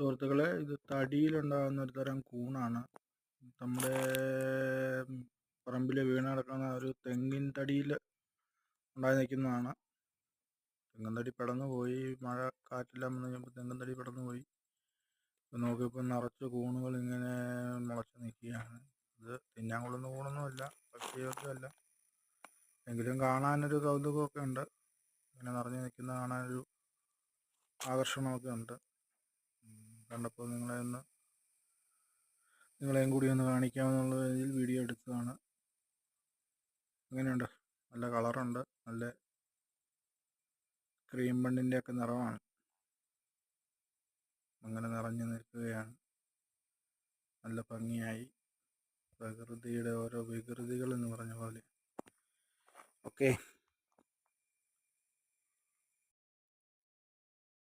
സുഹൃത്തുക്കളെ, ഇത് തടിയിലുണ്ടാകുന്ന ഒരു തരം കൂണാണ്. നമ്മുടെ പറമ്പിൽ വീണ് കിടക്കുന്ന ഒരു തെങ്ങിൻ തടിയിൽ ഉണ്ടായി നിൽക്കുന്നതാണ്. തെങ്ങിൻ തടി പെടന്നു പോയി, മഴ കാറ്റെല്ലാം വന്നു കഴിഞ്ഞപ്പോൾ തെങ്ങിൻ തടി പെടന്നു പോയി. നോക്കിയപ്പോൾ നിറച്ച് കൂണുകൾ ഇങ്ങനെ മുളച്ച് നിൽക്കുകയാണ്. ഇത് തിന്നാൻ കൊള്ളുന്ന കൂണൊന്നുമല്ല, ഭക്ഷ്യയോഗ്യമല്ല. എങ്കിലും കാണാനൊരു കൗതുകമൊക്കെ ഉണ്ട്. ഇങ്ങനെ നിറഞ്ഞു നിൽക്കുന്ന കാണാനൊരു ആകർഷണമൊക്കെ ഉണ്ട്. കണ്ടപ്പോൾ നിങ്ങളെയും കൂടി ഒന്ന് കാണിക്കാമെന്നുള്ള രീതിയിൽ വീഡിയോ എടുത്തതാണ്. എങ്ങനെയുണ്ട്? നല്ല കളറുണ്ട്, നല്ല ക്രീം ബണ്ണിൻ്റെ ഒക്കെ നിറമാണ്. അങ്ങനെ നിറഞ്ഞു നിൽക്കുകയാണ്, നല്ല ഭംഗിയായി. പ്രകൃതിയുടെ ഓരോ വികൃതികൾ എന്ന് പറഞ്ഞ പോലെ. ഓക്കെ.